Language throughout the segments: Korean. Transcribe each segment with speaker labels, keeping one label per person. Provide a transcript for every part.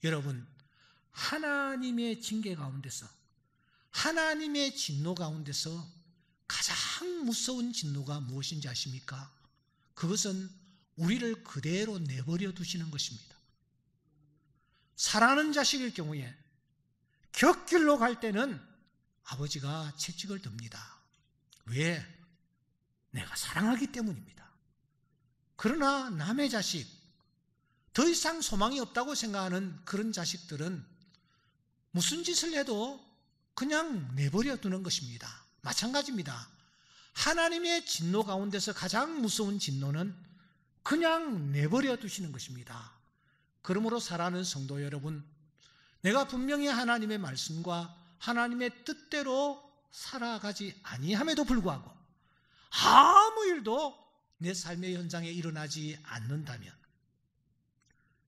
Speaker 1: 여러분, 하나님의 징계 가운데서, 하나님의 진노 가운데서 가장 무서운 진노가 무엇인지 아십니까? 그것은 우리를 그대로 내버려 두시는 것입니다. 사랑하는 자식일 경우에 곁길로 갈 때는 아버지가 채찍을 듭니다. 왜? 내가 사랑하기 때문입니다. 그러나 남의 자식, 더 이상 소망이 없다고 생각하는 그런 자식들은 무슨 짓을 해도 그냥 내버려 두는 것입니다. 마찬가지입니다. 하나님의 진노 가운데서 가장 무서운 진노는 그냥 내버려 두시는 것입니다. 그러므로 사랑하는 성도 여러분, 내가 분명히 하나님의 말씀과 하나님의 뜻대로 살아가지 아니함에도 불구하고 아무 일도 내 삶의 현장에 일어나지 않는다면,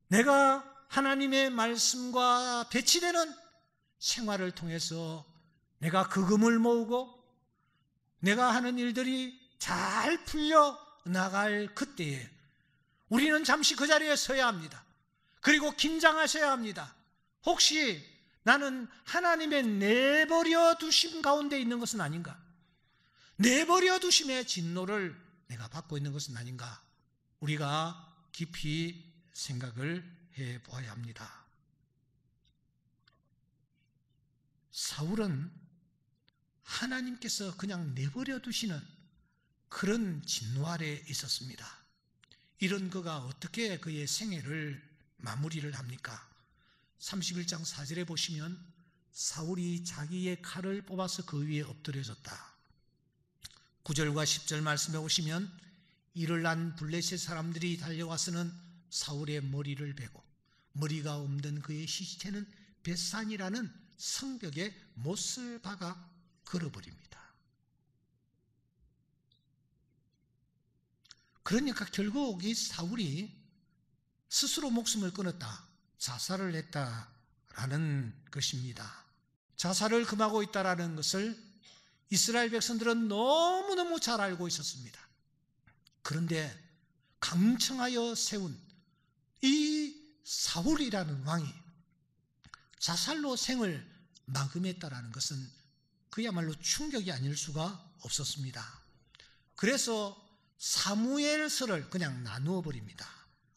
Speaker 1: 내가 하나님의 말씀과 배치되는 생활을 통해서 내가 금을 모으고 내가 하는 일들이 잘 풀려 나갈 그때에 우리는 잠시 그 자리에 서야 합니다. 그리고 긴장하셔야 합니다. 혹시 나는 하나님의 내버려 두심 가운데 있는 것은 아닌가? 내버려 두심의 진노를 내가 받고 있는 것은 아닌가? 우리가 깊이 생각을 해보아야 합니다. 사울은 하나님께서 그냥 내버려 두시는 그런 진노 아래에 있었습니다. 이런 그가 어떻게 그의 생애를 마무리를 합니까? 31장 4절에 보시면 사울이 자기의 칼을 뽑아서 그 위에 엎드려졌다. 9절과 10절 말씀에 보시면 이를 난 블레셋 사람들이 달려와서는 사울의 머리를 베고 머리가 없는 그의 시체는 벳산이라는 성벽에 못을 박아 걸어버립니다. 그러니까 결국 이 사울이 스스로 목숨을 끊었다, 자살을 했다라는 것입니다. 자살을 금하고 있다라는 것을 이스라엘 백성들은 너무너무 잘 알고 있었습니다. 그런데 강청하여 세운 이 사울이라는 왕이 자살로 생을 마감했다라는 것은 그야말로 충격이 아닐 수가 없었습니다. 그래서 사무엘서를 그냥 나누어 버립니다.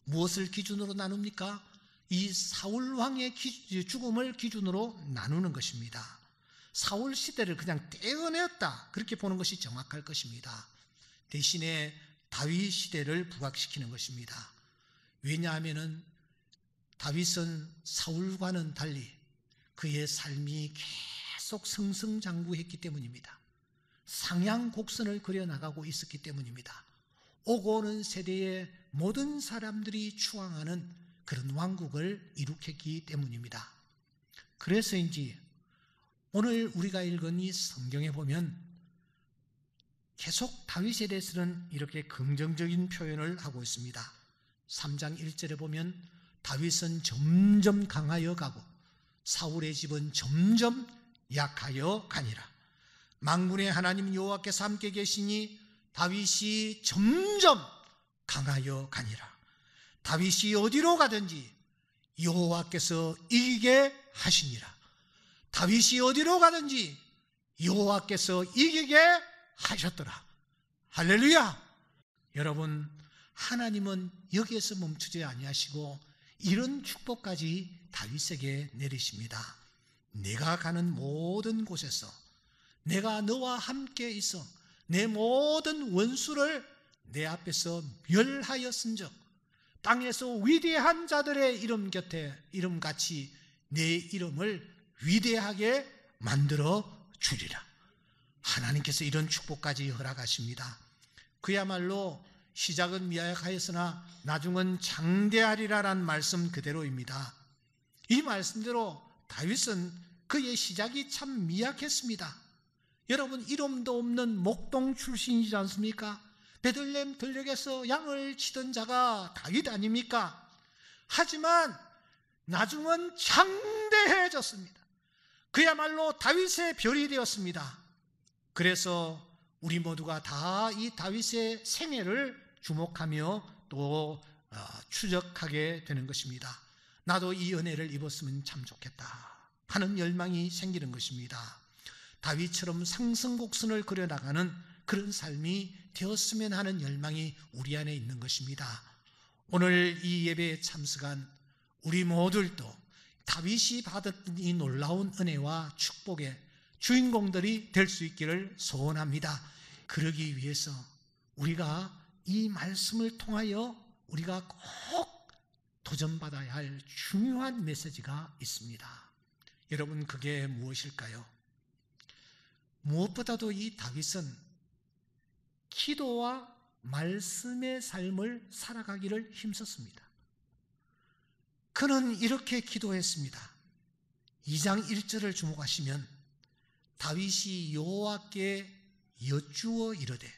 Speaker 1: 무엇을 기준으로 나눕니까? 이 사울 왕의 죽음을 기준으로 나누는 것입니다. 사울 시대를 그냥 떼어내었다, 그렇게 보는 것이 정확할 것입니다. 대신에 다윗 시대를 부각시키는 것입니다. 왜냐하면 다윗은 사울과는 달리 그의 삶이 계속 승승장구했기 때문입니다. 상향곡선을 그려나가고 있었기 때문입니다. 오고 오는 세대의 모든 사람들이 추앙하는 그런 왕국을 이룩했기 때문입니다. 그래서인지 오늘 우리가 읽은 이 성경에 보면 계속 다윗에 대해서는 이렇게 긍정적인 표현을 하고 있습니다. 3장 1절에 보면 다윗은 점점 강하여 가고 사울의 집은 점점 약하여 가니라. 만군의 하나님 여호와께서 함께 계시니 다윗이 점점 강하여 가니라. 다윗이 어디로 가든지 여호와께서 이기게 하시니라. 다윗이 어디로 가든지 여호와께서 이기게 하셨더라. 할렐루야! 여러분, 하나님은 여기에서 멈추지 아니하시고 이런 축복까지 다윗에게 내리십니다. 내가 가는 모든 곳에서 내가 너와 함께 있어 내 모든 원수를 내 앞에서 멸하였은즉 땅에서 위대한 자들의 이름 곁에 이름같이 내 이름을 위대하게 만들어 주리라. 하나님께서 이런 축복까지 허락하십니다. 그야말로 시작은 미약하였으나 나중은 장대하리라라는 말씀 그대로입니다. 이 말씀대로 다윗은 그의 시작이 참 미약했습니다. 여러분, 이름도 없는 목동 출신이지 않습니까? 베들레헴 들녘에서 양을 치던 자가 다윗 아닙니까? 하지만 나중은 장대해졌습니다. 그야말로 다윗의 별이 되었습니다. 그래서 우리 모두가 다 이 다윗의 생애를 주목하며 또 추적하게 되는 것입니다. 나도 이 은혜를 입었으면 참 좋겠다 하는 열망이 생기는 것입니다. 다윗처럼 상승곡선을 그려나가는 그런 삶이 되었으면 하는 열망이 우리 안에 있는 것입니다. 오늘 이 예배에 참석한 우리 모두도 다윗이 받았던 이 놀라운 은혜와 축복의 주인공들이 될 수 있기를 소원합니다. 그러기 위해서 우리가 이 말씀을 통하여 우리가 꼭 도전받아야 할 중요한 메시지가 있습니다. 여러분, 그게 무엇일까요? 무엇보다도 이 다윗은 기도와 말씀의 삶을 살아가기를 힘썼습니다. 그는 이렇게 기도했습니다. 2장 1절을 주목하시면 다윗이 여호와께 여쭈어 이르되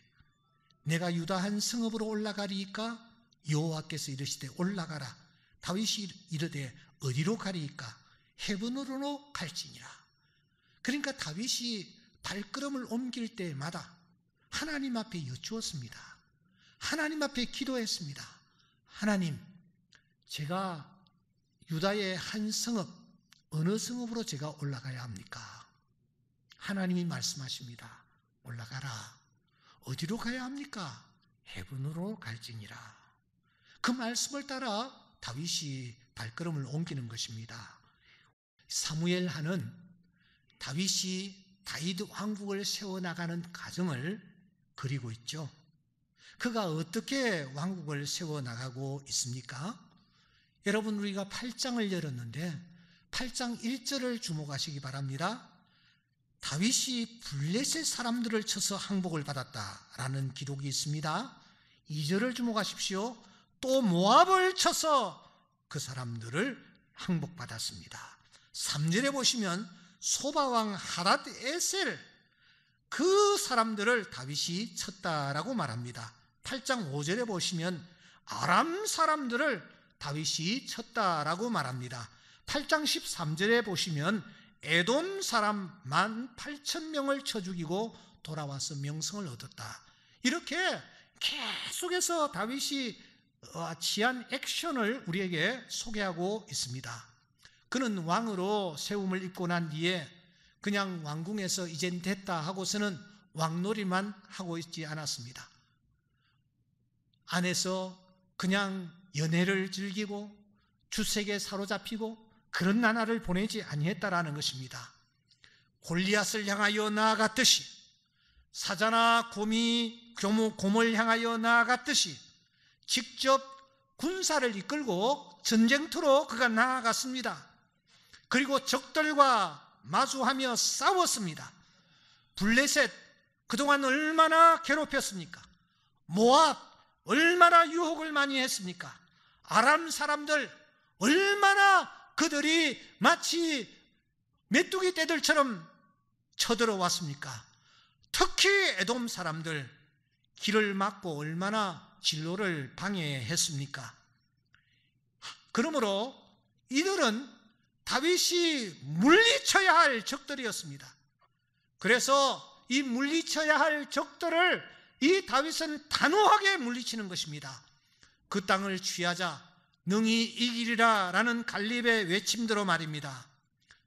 Speaker 1: 내가 유다 한 성읍으로 올라가리이까? 여호와께서 이르시되 올라가라. 다윗이 이르되 어디로 가리이까? 헤브론으로 갈지니라. 그러니까 다윗이 발걸음을 옮길 때마다 하나님 앞에 여쭈었습니다. 하나님 앞에 기도했습니다. 하나님, 제가 유다의 한 성읍, 어느 성읍으로 제가 올라가야 합니까? 하나님이 말씀하십니다. 올라가라. 어디로 가야 합니까? 헤브론으로 갈지니라. 그 말씀을 따라 다윗이 발걸음을 옮기는 것입니다. 사무엘하는 다윗이 다윗 왕국을 세워나가는 과정을 그리고 있죠. 그가 어떻게 왕국을 세워나가고 있습니까? 여러분, 우리가 8장을 열었는데 8장 1절을 주목하시기 바랍니다. 다윗이 블레셋 사람들을 쳐서 항복을 받았다라는 기록이 있습니다. 2절을 주목하십시오. 또 모압을 쳐서 그 사람들을 항복받았습니다. 3절에 보시면 소바왕 하닷 에셀, 그 사람들을 다윗이 쳤다라고 말합니다. 8장 5절에 보시면 아람 사람들을 다윗이 쳤다라고 말합니다. 8장 13절에 보시면 에돔 사람 18,000명을 쳐 죽이고 돌아와서 명성을 얻었다. 이렇게 계속해서 다윗이 취한 액션을 우리에게 소개하고 있습니다. 그는 왕으로 세움을 입고 난 뒤에 그냥 왕궁에서 이젠 됐다 하고서는 왕놀이만 하고 있지 않았습니다. 안에서 그냥 연애를 즐기고 주색에 사로잡히고 그런 나날을 보내지 아니했다라는 것입니다. 골리앗을 향하여 나아갔듯이, 사자나 곰이 곰을 향하여 나아갔듯이 직접 군사를 이끌고 전쟁터로 그가 나아갔습니다. 그리고 적들과 마주하며 싸웠습니다. 블레셋 그동안 얼마나 괴롭혔습니까? 모압 얼마나 유혹을 많이 했습니까? 아람 사람들 얼마나 그들이 마치 메뚜기 떼들처럼 쳐들어왔습니까? 특히 에돔 사람들 길을 막고 얼마나 진로를 방해했습니까? 그러므로 이들은 다윗이 물리쳐야 할 적들이었습니다. 그래서 이 물리쳐야 할 적들을 이 다윗은 단호하게 물리치는 것입니다. 그 땅을 취하자 능히 이기리라 라는 갈렙의 외침대로 말입니다.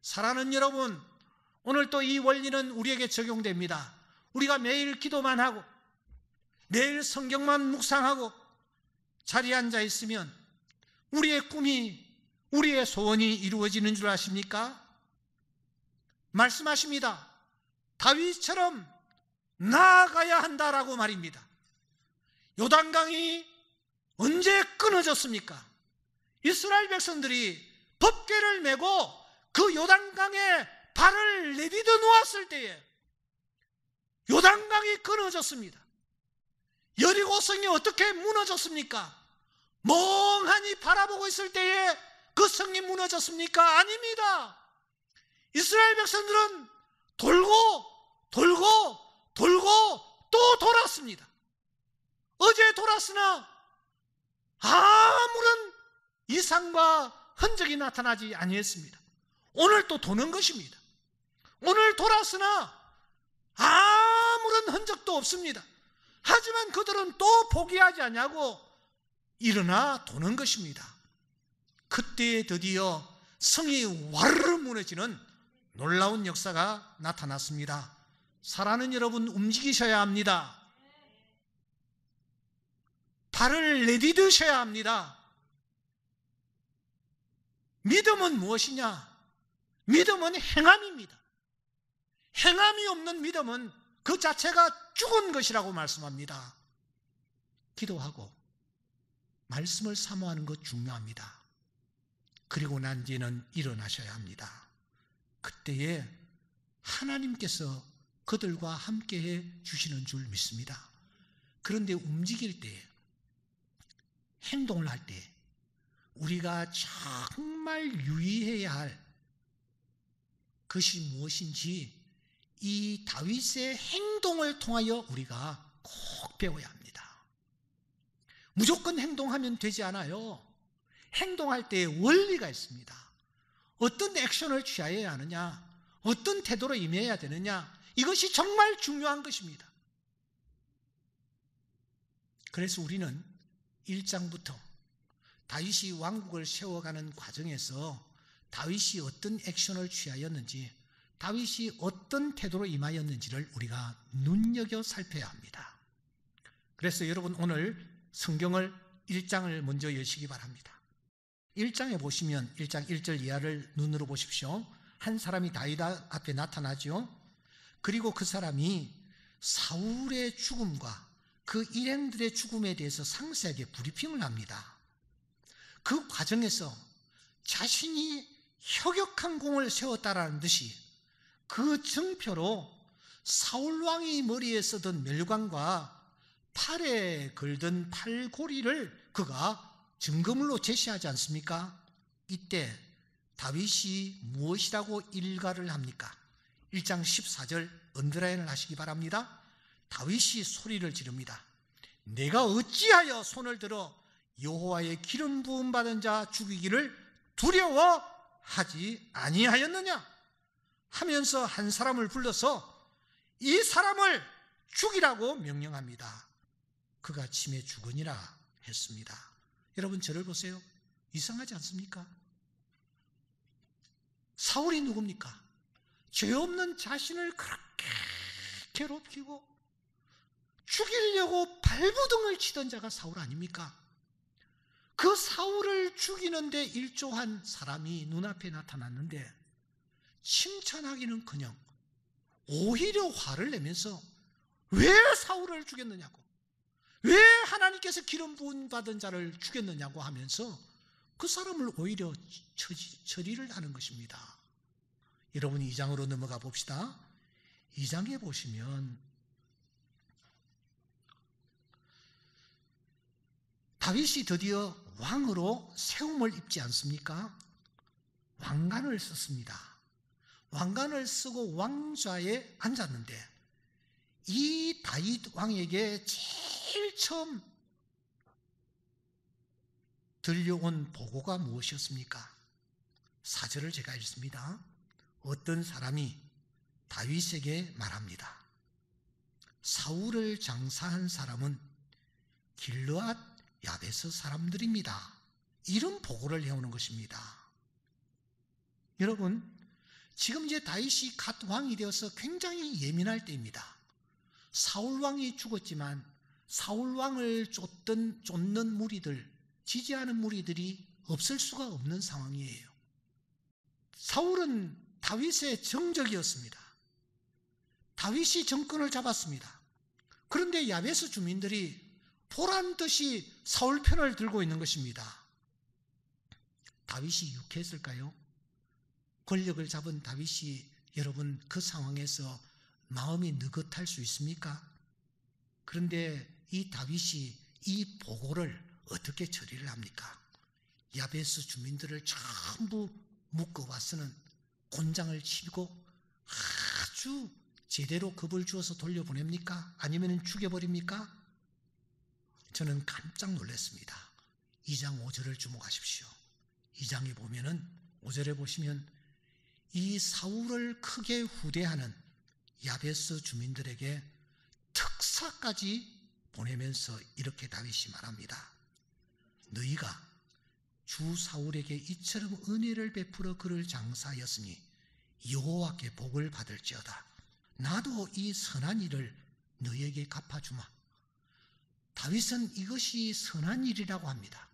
Speaker 1: 사랑하는 여러분, 오늘 또 이 원리는 우리에게 적용됩니다. 우리가 매일 기도만 하고 매일 성경만 묵상하고 자리에 앉아 있으면 우리의 꿈이, 우리의 소원이 이루어지는 줄 아십니까? 말씀하십니다. 다윗처럼 나아가야 한다라고 말입니다. 요단강이 언제 끊어졌습니까? 이스라엘 백성들이 법궤를 메고 그 요단강에 발을 내디뎌 놓았을 때에 요단강이 끊어졌습니다. 여리고성이 어떻게 무너졌습니까? 멍하니 바라보고 있을 때에 그 성이 무너졌습니까? 아닙니다. 이스라엘 백성들은 돌고 또 돌았습니다. 어제 돌았으나 아무런 이상과 흔적이 나타나지 아니했습니다. 오늘 또 도는 것입니다. 오늘 돌았으나 아무런 흔적도 없습니다. 하지만 그들은 또 포기하지 않냐고 일어나 도는 것입니다. 그때에 드디어 성이 와르르 무너지는 놀라운 역사가 나타났습니다. 사랑하는 여러분, 움직이셔야 합니다. 발을 내디드셔야 합니다. 믿음은 무엇이냐? 믿음은 행함입니다. 행함이 없는 믿음은 그 자체가 죽은 것이라고 말씀합니다. 기도하고 말씀을 사모하는 것 중요합니다. 그리고 난 뒤에는 일어나셔야 합니다. 그때에 하나님께서 그들과 함께해 주시는 줄 믿습니다. 그런데 움직일 때, 행동을 할 때 우리가 정말 유의해야 할 것이 무엇인지 이 다윗의 행동을 통하여 우리가 꼭 배워야 합니다. 무조건 행동하면 되지 않아요. 행동할 때에 원리가 있습니다. 어떤 액션을 취해야 하느냐, 어떤 태도로 임해야 되느냐, 이것이 정말 중요한 것입니다. 그래서 우리는 1장부터 다윗이 왕국을 세워가는 과정에서 다윗이 어떤 액션을 취하였는지, 다윗이 어떤 태도로 임하였는지를 우리가 눈여겨 살펴야 합니다. 그래서 여러분, 오늘 성경을 1장을 먼저 여시기 바랍니다. 1장에 보시면 1장 1절 이하를 눈으로 보십시오. 한 사람이 다윗 앞에 나타나죠. 그리고 그 사람이 사울의 죽음과 그 일행들의 죽음에 대해서 상세하게 브리핑을 합니다. 그 과정에서 자신이 혁혁한 공을 세웠다라는 듯이 그 증표로 사울왕이 머리에 쓰던 멸관과 팔에 걸던 팔고리를 그가 증거물로 제시하지 않습니까? 이때 다윗이 무엇이라고 일가를 합니까? 1장 14절 언더라인을 하시기 바랍니다. 다윗이 소리를 지릅니다. 내가 어찌하여 손을 들어 여호와의 기름 부음 받은 자 죽이기를 두려워하지 아니하였느냐 하면서 한 사람을 불러서 이 사람을 죽이라고 명령합니다. 그가 침에 죽으니라 했습니다. 여러분, 저를 보세요. 이상하지 않습니까? 사울이 누굽니까? 죄 없는 자신을 그렇게 괴롭히고 죽이려고 발부둥을 치던 자가 사울 아닙니까? 그 사울을 죽이는데 일조한 사람이 눈앞에 나타났는데 칭찬하기는커녕 오히려 화를 내면서 왜 사울을 죽였느냐고, 왜 하나님께서 기름 부음 받은 자를 죽였느냐고 하면서 그 사람을 오히려 처리를 하는 것입니다. 여러분, 2장으로 넘어가 봅시다. 2장에 보시면 다윗이 드디어 왕으로 세움을 입지 않습니까? 왕관을 썼습니다. 왕관을 쓰고 왕좌에 앉았는데 이 다윗 왕에게 제일 처음 들려온 보고가 무엇이었습니까? 4절을 제가 읽습니다. 어떤 사람이 다윗에게 말합니다. 사울을 장사한 사람은 길르앗 야베스 사람들입니다. 이런 보고를 해오는 것입니다. 여러분, 지금 이제 다윗이 갓 왕이 되어서 굉장히 예민할 때입니다. 사울 왕이 죽었지만 사울 왕을 쫓는 무리들, 지지하는 무리들이 없을 수가 없는 상황이에요. 사울은 다윗의 정적이었습니다. 다윗이 정권을 잡았습니다. 그런데 야베스 주민들이 보란 듯이 사울 편을 들고 있는 것입니다. 다윗이 유쾌했을까요? 권력을 잡은 다윗이 여러분 그 상황에서 마음이 느긋할 수 있습니까? 그런데 이 다윗이 이 보고를 어떻게 처리를 합니까? 야베스 주민들을 전부 묶어와서는 곤장을 치고 아주 제대로 겁을 주어서 돌려보냅니까? 아니면 죽여버립니까? 저는 깜짝 놀랐습니다. 2장 5절을 주목하십시오. 2장에 보면은 5절에 보시면 이 사울을 크게 후대하는 야베스 주민들에게 특사까지 보내면서 이렇게 다윗이 말합니다. 너희가 주 사울에게 이처럼 은혜를 베풀어 그를 장사하였으니 여호와께 복을 받을지어다. 나도 이 선한 일을 너에게 갚아주마. 다윗은 이것이 선한 일이라고 합니다.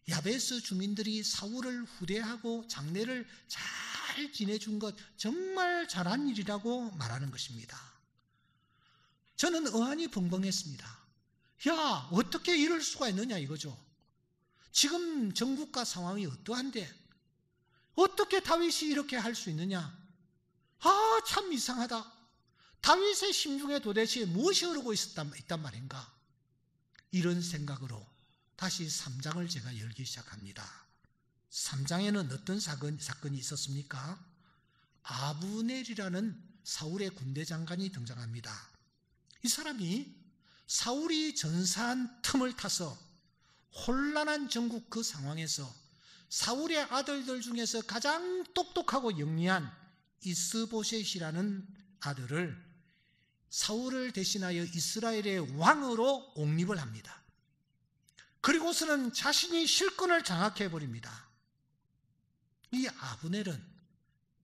Speaker 1: 야베스 주민들이 사울을 후대하고 장례를 잘 지내준 것 정말 잘한 일이라고 말하는 것입니다. 저는 어안이 벙벙했습니다. 야, 어떻게 이럴 수가 있느냐 이거죠. 지금 전국과 상황이 어떠한데 어떻게 다윗이 이렇게 할 수 있느냐. 참 이상하다. 다윗의 심중에 도대체 무엇이 흐르고 있단 말인가. 이런 생각으로 다시 3장을 제가 열기 시작합니다. 3장에는 어떤 사건이 있었습니까? 아브넬이라는 사울의 군대 장관이 등장합니다. 이 사람이 사울이 전사한 틈을 타서 혼란한 전국 그 상황에서 사울의 아들들 중에서 가장 똑똑하고 영리한 이스보셋이라는 아들을 사울을 대신하여 이스라엘의 왕으로 옹립을 합니다. 그리고서는 자신이 실권을 장악해버립니다. 이 아브넬은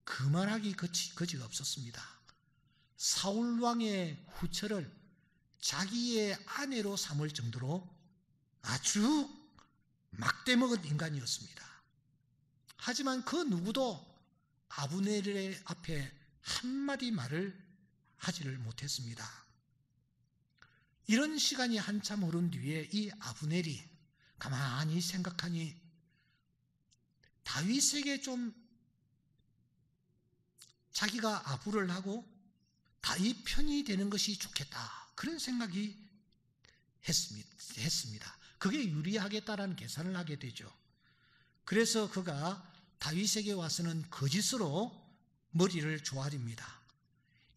Speaker 1: 그만하기 거지가 없었습니다. 사울 왕의 후처를 자기의 아내로 삼을 정도로 아주 막대먹은 인간이었습니다. 하지만 그 누구도 아브넬의 앞에 한마디 말을 하지를 못했습니다. 이런 시간이 한참 흐른 뒤에 이 아브넬이 가만히 생각하니 다윗에게 좀 자기가 아부를 하고 다윗 편이 되는 것이 좋겠다, 그런 생각이 했습니다. 그게 유리하겠다라는 계산을 하게 되죠. 그래서 그가 다윗에게 와서는 거짓으로 머리를 조아립니다.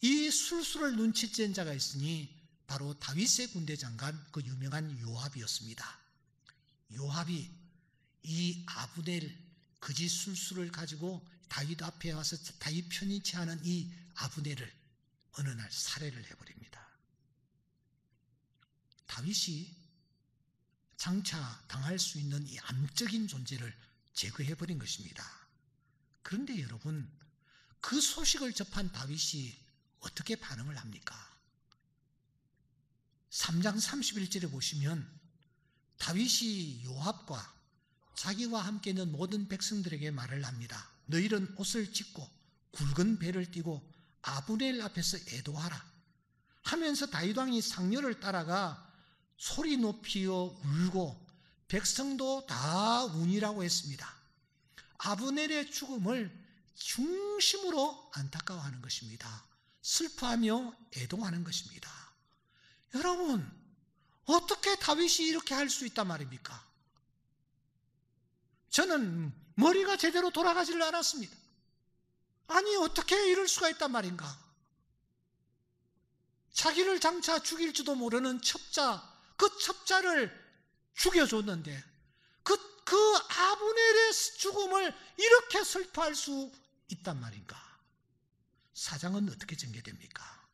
Speaker 1: 이 술수를 눈치챈 자가 있으니 바로 다윗의 군대 장관 그 유명한 요압이었습니다. 요압이 이 아브넬 거짓 술수를 가지고 다윗 앞에 와서 다윗 편히 취하는 이 아브넬을 어느 날 살해를 해버립니다. 다윗이 장차 당할 수 있는 이 암적인 존재를 제거해버린 것입니다. 그런데 여러분, 그 소식을 접한 다윗이 어떻게 반응을 합니까? 3장 31절에 보시면 다윗이 요압과 자기와 함께 있는 모든 백성들에게 말을 합니다. 너희는 옷을 찢고 굵은 배를 띠고 아브넬 앞에서 애도하라 하면서 다윗 왕이 상류를 따라가 소리 높이어 울고 백성도 다 운이라고 했습니다. 아브넬의 죽음을 중심으로 안타까워하는 것입니다. 슬퍼하며 애동하는 것입니다. 여러분, 어떻게 다윗이 이렇게 할 수 있단 말입니까? 저는 머리가 제대로 돌아가지를 않았습니다. 아니, 어떻게 이럴 수가 있단 말인가? 자기를 장차 죽일지도 모르는 첩자, 그 첩자를 죽여줬는데 그 아브넬의 죽음을 이렇게 슬퍼할 수 있단 말인가? 사장은 어떻게 전개됩니까?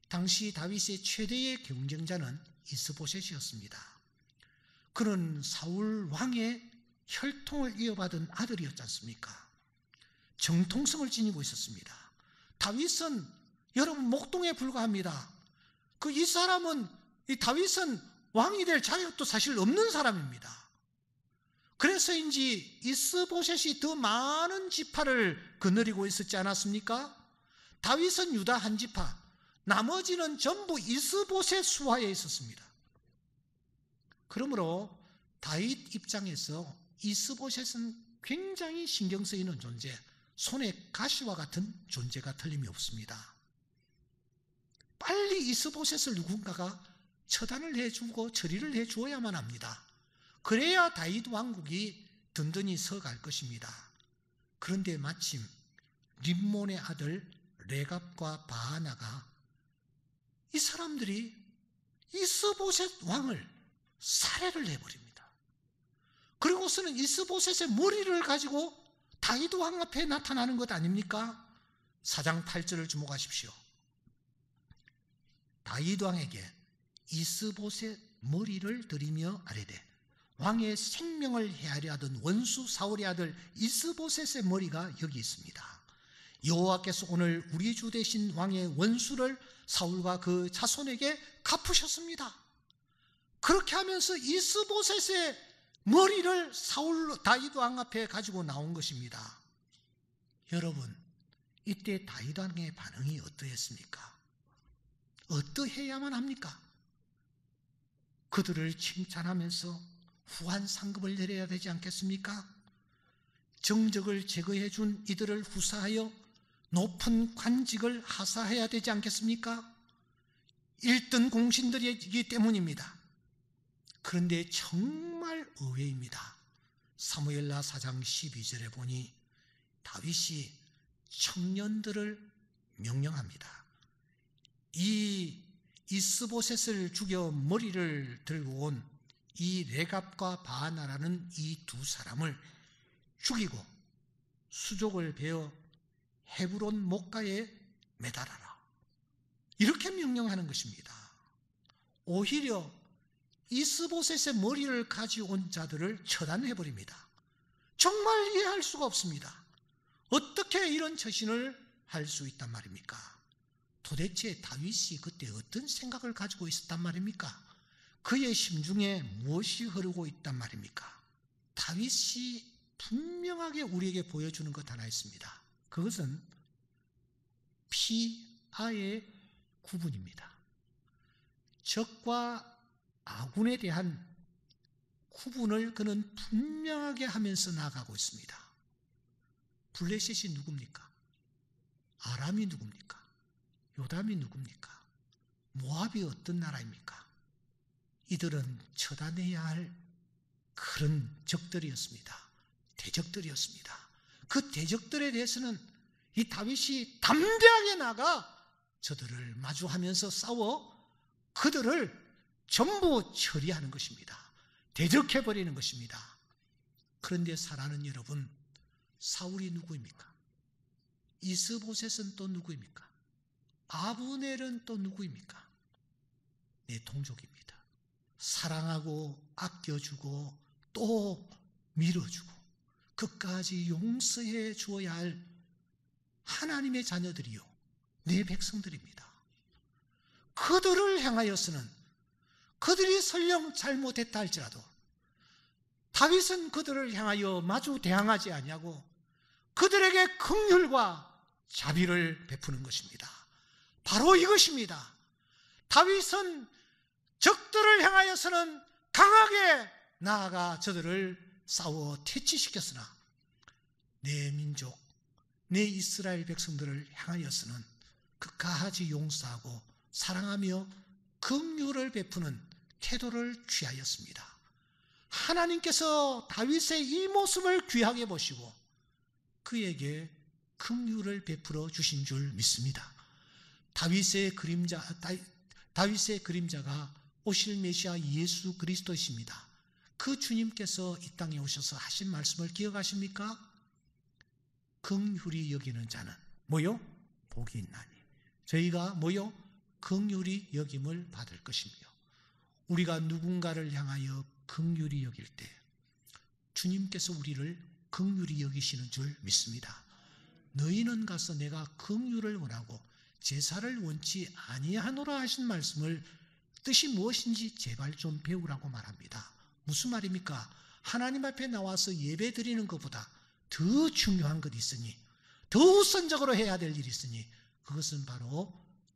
Speaker 1: 당시 다윗의 최대의 경쟁자는 이스보셋이었습니다. 그는 사울 왕의 혈통을 이어받은 아들이었지 않습니까? 정통성을 지니고 있었습니다. 다윗은 여러분 목동에 불과합니다. 이 다윗은 왕이 될 자격도 사실 없는 사람입니다. 그래서인지 이스보셋이 더 많은 지파를 거느리고 있었지 않았습니까? 다윗은 유다 한 지파, 나머지는 전부 이스보셋 수하에 있었습니다. 그러므로 다윗 입장에서 이스보셋은 굉장히 신경 쓰이는 존재, 손에 가시와 같은 존재가 틀림이 없습니다. 빨리 이스보셋을 누군가가 처단을 해주고 처리를 해주어야만 합니다. 그래야 다윗 왕국이 든든히 서갈 것입니다. 그런데 마침 림몬의 아들 레갑과 바하나가 이 사람들이 이스보셋 왕을 살해를 해버립니다. 그리고서는 이스보셋의 머리를 가지고 다윗 왕 앞에 나타나는 것 아닙니까? 4장 8절을 주목하십시오. 다윗 왕에게 이스보셋 머리를 들이며 아뢰되 왕의 생명을 헤아려 하던 원수 사울의 아들 이스보셋의 머리가 여기 있습니다. 여호와께서 오늘 우리 주 되신 왕의 원수를 사울과 그 자손에게 갚으셨습니다. 그렇게 하면서 이스보셋의 머리를 다윗 왕 앞에 가지고 나온 것입니다. 여러분, 이때 다윗 왕의 반응이 어떠했습니까? 어떠해야만 합니까? 그들을 칭찬하면서 후한 상급을 내려야 되지 않겠습니까? 정적을 제거해 준 이들을 후사하여 높은 관직을 하사해야 되지 않겠습니까? 1등 공신들이기 때문입니다. 그런데 정말 의외입니다. 사무엘하 4장 12절에 보니 다윗이 청년들을 명령합니다. 이 이스보셋을 죽여 머리를 들고 온 이 레갑과 바하나라는 이 두 사람을 죽이고 수족을 베어 헤브론 목가에 매달아라. 이렇게 명령하는 것입니다. 오히려 이스보셋의 머리를 가져온 자들을 처단해버립니다. 정말 이해할 수가 없습니다. 어떻게 이런 처신을 할 수 있단 말입니까? 도대체 다윗이 그때 어떤 생각을 가지고 있었단 말입니까? 그의 심중에 무엇이 흐르고 있단 말입니까? 다윗이 분명하게 우리에게 보여주는 것 하나 있습니다. 그것은 피아의 구분입니다. 적과 아군에 대한 구분을 그는 분명하게 하면서 나아가고 있습니다. 블레셋이 누굽니까? 아람이 누굽니까? 요담이 누굽니까? 모압이 어떤 나라입니까? 이들은 처단해야 할 그런 적들이었습니다. 대적들이었습니다. 그 대적들에 대해서는 이 다윗이 담대하게 나가 저들을 마주하면서 싸워 그들을 전부 처리하는 것입니다. 대적해버리는 것입니다. 그런데 사랑하는 여러분, 사울이 누구입니까? 이스보셋은 또 누구입니까? 아브넬은 또 누구입니까? 내 동족입니다. 사랑하고 아껴주고 또 밀어주고 끝까지 용서해 주어야 할 하나님의 자녀들이요, 내 백성들입니다. 그들을 향하여서는 그들이 설령 잘못했다 할지라도 다윗은 그들을 향하여 마주 대항하지 아니하고 그들에게 긍휼과 자비를 베푸는 것입니다. 바로 이것입니다. 다윗은 적들을 향하여서는 강하게 나아가 저들을 싸워 퇴치시켰으나 내 민족, 내 이스라엘 백성들을 향하여서는 끝까지 용서하고 사랑하며 긍휼을 베푸는 태도를 취하였습니다. 하나님께서 다윗의 이 모습을 귀하게 보시고 그에게 긍휼을 베풀어 주신 줄 믿습니다. 다윗의 그림자가 오실 메시아 예수 그리스도이십니다. 그 주님께서 이 땅에 오셔서 하신 말씀을 기억하십니까? 긍휼히 여기는 자는 뭐요? 복이 있나니. 저희가 뭐요? 긍휼히 여김을 받을 것이며, 우리가 누군가를 향하여 긍휼히 여길 때 주님께서 우리를 긍휼히 여기시는 줄 믿습니다. 너희는 가서 내가 긍휼을 원하고 제사를 원치 아니하노라 하신 말씀을 뜻이 무엇인지 제발 좀 배우라고 말합니다. 무슨 말입니까? 하나님 앞에 나와서 예배 드리는 것보다 더 중요한 것이 있으니, 더 우선적으로 해야 될 일이 있으니 그것은 바로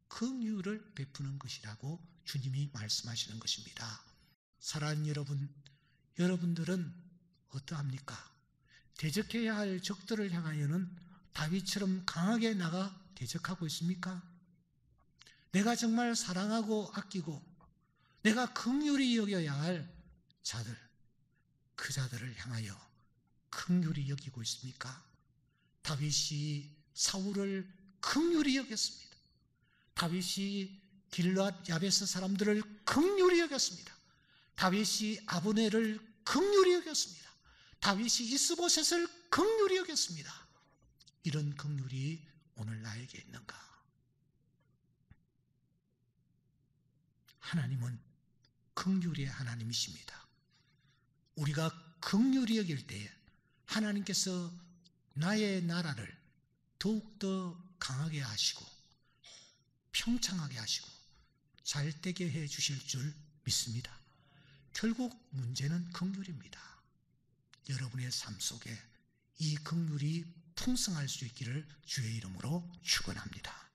Speaker 1: 긍휼을 베푸는 것이라고 주님이 말씀하시는 것입니다. 사랑하는 여러분, 여러분들은 어떠합니까? 대적해야 할 적들을 향하여는 다윗처럼 강하게 나가 대적하고 있습니까? 내가 정말 사랑하고 아끼고 내가 긍휼히 여겨야 할 자들, 그 자들을 향하여 긍휼히 여기고 있습니까? 다윗이 사울을 긍휼히 여겼습니다. 다윗이 길르앗 야베스 사람들을 긍휼히 여겼습니다. 다윗이 아브넬을 긍휼히 여겼습니다. 다윗이 이스보셋을 긍휼히 여겼습니다. 이런 긍휼이 오늘 나에게 있는가? 하나님은 긍휼의 하나님이십니다. 우리가 긍휼히 여길 때에 하나님께서 나의 나라를 더욱더 강하게 하시고 평창하게 하시고 잘되게 해 주실 줄 믿습니다. 결국 문제는 긍휼입니다. 여러분의 삶 속에 이 긍휼이 풍성할 수 있기를 주의 이름으로 축원합니다.